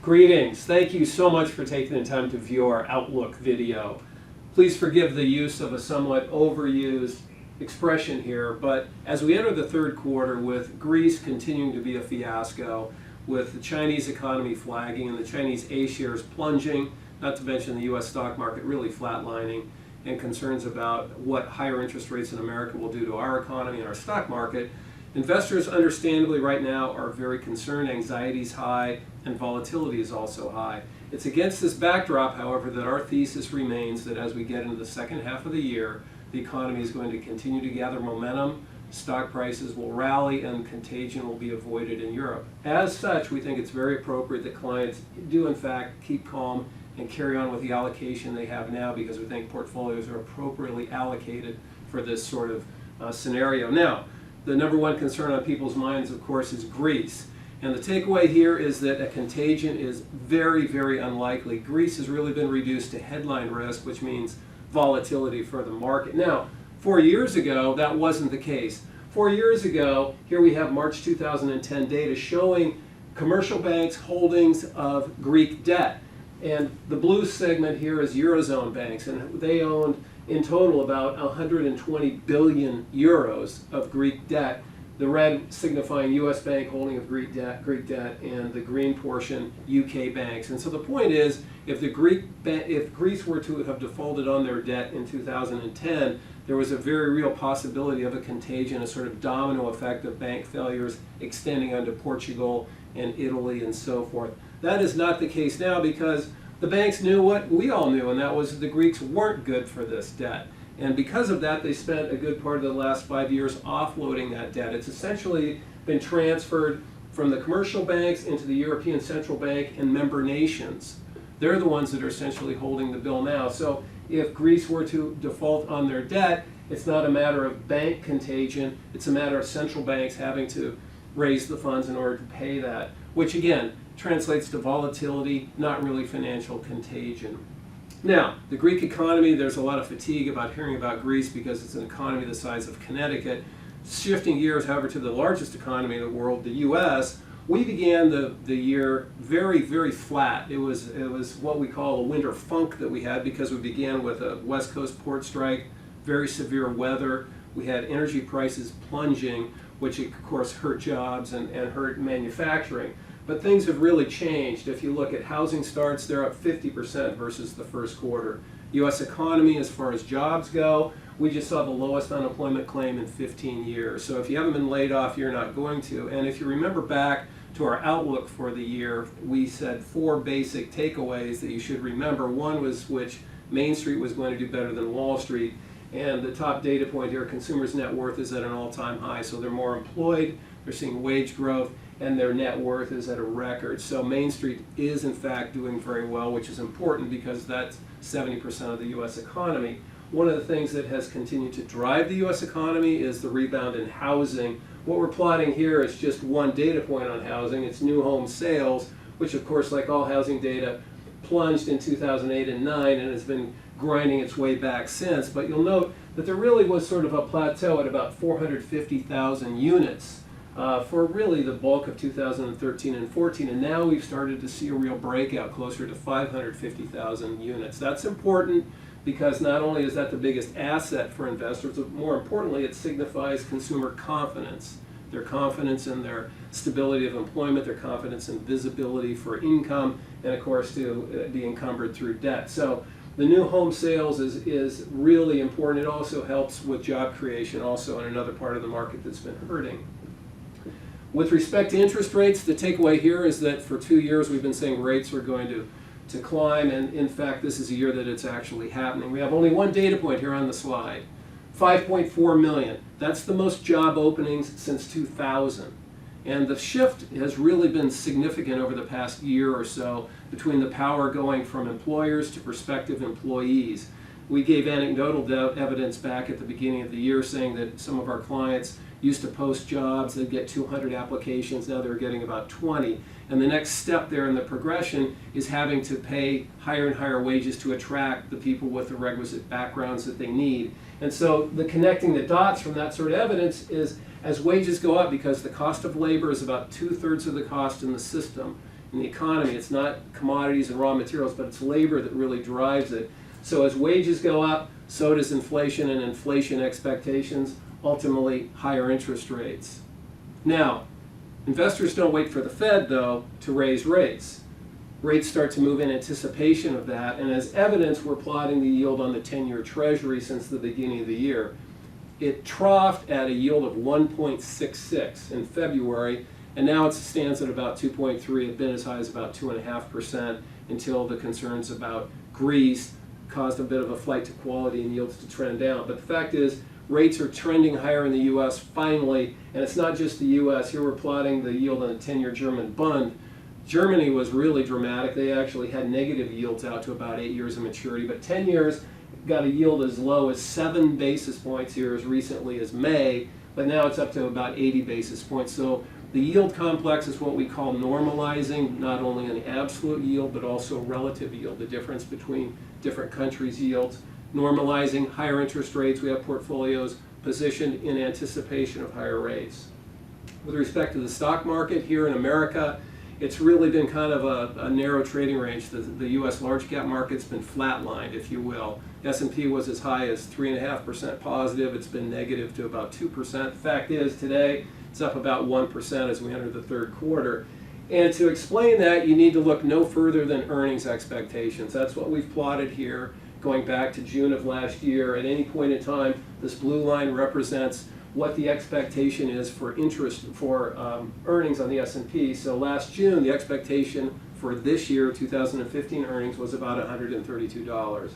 Greetings. Thank you so much for taking the time to view our Outlook video. Please forgive the use of a somewhat overused expression here, but as we enter the third quarter with Greece continuing to be a fiasco, with the Chinese economy flagging and the Chinese A shares plunging, not to mention the U.S. stock market really flatlining, and concerns about what higher interest rates in America will do to our economy and our stock market, investors understandably right now are very concerned. Anxiety is high and volatility is also high. It's against this backdrop, however, that our thesis remains that as we get into the second half of the year, the economy is going to continue to gather momentum, stock prices will rally, and contagion will be avoided in Europe. As such, we think it's very appropriate that clients do in fact keep calm and carry on with the allocation they have now, because we think portfolios are appropriately allocated for this sort of scenario. Now, the number one concern on people's minds, of course, is Greece. And the takeaway here is that a contagion is very, very unlikely. Greece has really been reduced to headline risk, which means volatility for the market. Now, 4 years ago, that wasn't the case. 4 years ago, here we have March 2010 data showing commercial banks' holdings of Greek debt. And the blue segment here is Eurozone banks, and they owned in total about 120 billion euros of Greek debt. The red signifying U.S. bank holding of Greek debt, and the green portion UK banks. And so the point is, if Greece were to have defaulted on their debt in 2010, there was a very real possibility of a contagion, a sort of domino effect of bank failures extending onto Portugal and Italy and so forth. That is not the case now, because the banks knew what we all knew, and that was the Greeks weren't good for this debt. And because of that, they spent a good part of the last 5 years offloading that debt. It's essentially been transferred from the commercial banks into the European Central Bank and member nations. They're the ones that are essentially holding the bill now. So if Greece were to default on their debt, it's not a matter of bank contagion, it's a matter of central banks having to raise the funds in order to pay that, which again translates to volatility, not really financial contagion. Now, the Greek economy, there's a lot of fatigue about hearing about Greece because it's an economy the size of Connecticut. Shifting gears, however, to the largest economy in the world, the U.S., we began the year very, very flat. It was what we call a winter funk that we had, because we began with a West Coast port strike, very severe weather. We had energy prices plunging, which of course hurt jobs and hurt manufacturing. But things have really changed. If you look at housing starts, they're up 50% versus the first quarter. U.S. economy, as far as jobs go, we just saw the lowest unemployment claim in 15 years. So if you haven't been laid off, you're not going to. And if you remember back to our outlook for the year, we said 4 basic takeaways that you should remember. One was which Main Street was going to do better than Wall Street. And the top data point here, consumers' net worth is at an all-time high. So they're more employed, they're seeing wage growth, and their net worth is at a record. So Main Street is in fact doing very well, which is important because that's 70% of the U.S. economy. One of the things that has continued to drive the U.S. economy is the rebound in housing. What we're plotting here is just one data point on housing. It's new home sales, which of course, like all housing data, plunged in 2008 and 2009 and has been grinding its way back since. But you'll note that there really was sort of a plateau at about 450,000 units for really the bulk of 2013 and 14, and now we've started to see a real breakout closer to 550,000 units. That's important because not only is that the biggest asset for investors, but more importantly, it signifies consumer confidence. Their confidence in their stability of employment, their confidence in visibility for income, and of course to be encumbered through debt. So the new home sales is really important. It also helps with job creation, also in another part of the market that's been hurting. With respect to interest rates, the takeaway here is that for 2 years we've been saying rates are going to climb, and in fact this is a year that it's actually happening. We have only one data point here on the slide, 5.4 million. That's the most job openings since 2000. And the shift has really been significant over the past year or so between the power going from employers to prospective employees. We gave anecdotal evidence back at the beginning of the year saying that some of our clients used to post jobs, they'd get 200 applications, now they're getting about 20. And the next step there in the progression is having to pay higher and higher wages to attract the people with the requisite backgrounds that they need. And so the connecting the dots from that sort of evidence is as wages go up, because the cost of labor is about 2/3 of the cost in the system. in the economy. It's not commodities and raw materials, but it's labor that really drives it. So as wages go up, so does inflation, and inflation expectations, ultimately higher interest rates. Now, investors don't wait for the Fed, though, to raise rates. Rates start to move in anticipation of that, and as evidence, we're plotting the yield on the 10-year Treasury since the beginning of the year. It troughed at a yield of 1.66 in February, and now it stands at about 2.3. It's been as high as about 2.5% until the concerns about Greece caused a bit of a flight to quality and yields to trend down. But the fact is, rates are trending higher in the U.S. finally, and it's not just the U.S. Here we're plotting the yield on the 10-year German Bund. Germany was really dramatic. They actually had negative yields out to about 8 years of maturity, but 10 years got a yield as low as 7 basis points here as recently as May, but now it's up to about 80 basis points. So the yield complex is what we call normalizing, not only an absolute yield, but also relative yield, the difference between different countries' yields. Normalizing higher interest rates, we have portfolios positioned in anticipation of higher rates. With respect to the stock market here in America, it's really been kind of a narrow trading range. The U.S. large cap market's been flatlined, if you will. S&P was as high as 3.5% positive. It's been negative to about 2%. The fact is, today, it's up about 1% as we enter the third quarter. And to explain that, you need to look no further than earnings expectations. That's what we've plotted here, going back to June of last year. At any point in time, this blue line represents what the expectation is for earnings on the S&P. So last June, the expectation for this year, 2015 earnings, was about $132.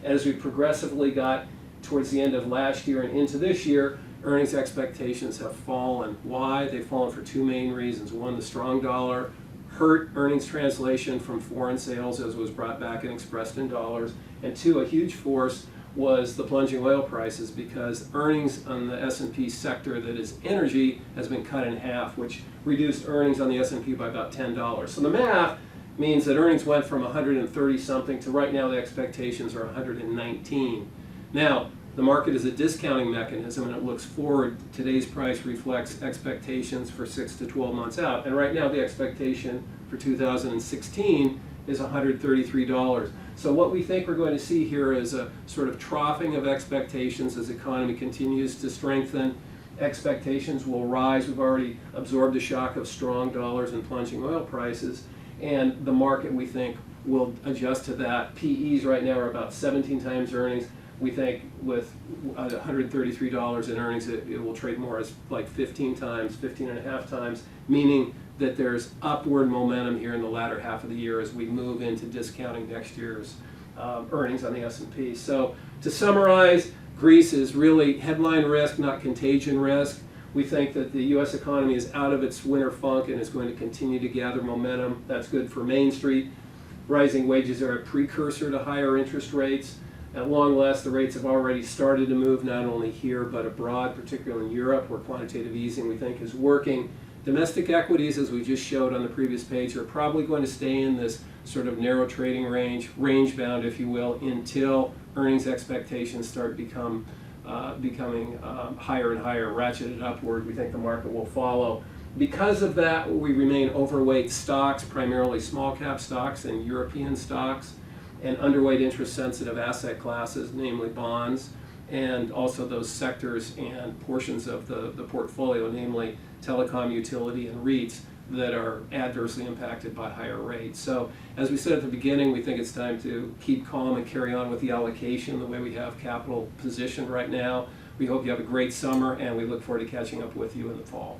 As we progressively got towards the end of last year and into this year, earnings expectations have fallen. Why? They've fallen for two main reasons. One, the strong dollar hurt earnings translation from foreign sales as was brought back and expressed in dollars. And two, a huge force was the plunging oil prices, because earnings on the S&P sector that is energy has been cut in half, which reduced earnings on the S&P by about $10. So the math means that earnings went from 130 something to right now the expectations are 119. Now, the market is a discounting mechanism and it looks forward. Today's price reflects expectations for 6 to 12 months out. And right now the expectation for 2016 is $133. So what we think we're going to see here is a sort of troughing of expectations as the economy continues to strengthen. Expectations will rise. We've already absorbed the shock of strong dollars and plunging oil prices, and the market, we think, will adjust to that. PEs right now are about 17 times earnings. We think with $133 in earnings, it will trade more as like 15 times, 15 and a half times, meaning that there's upward momentum here in the latter half of the year as we move into discounting next year's earnings on the S&P. So to summarize, Greece is really headline risk, not contagion risk. We think that the U.S. economy is out of its winter funk and is going to continue to gather momentum. That's good for Main Street. Rising wages are a precursor to higher interest rates. At long last, the rates have already started to move, not only here but abroad, particularly in Europe, where quantitative easing, we think, is working. Domestic equities, as we just showed on the previous page, are probably going to stay in this sort of narrow trading range, range-bound, if you will, until earnings expectations start becoming higher and higher, ratcheted upward. We think the market will follow. Because of that, we remain overweight stocks, primarily small-cap stocks and European stocks, and underweight interest-sensitive asset classes, namely bonds, and also those sectors and portions of the portfolio, namely telecom, utility, and REITs, that are adversely impacted by higher rates. So as we said at the beginning, we think it's time to keep calm and carry on with the allocation the way we have capital positioned right now. We hope you have a great summer, and we look forward to catching up with you in the fall.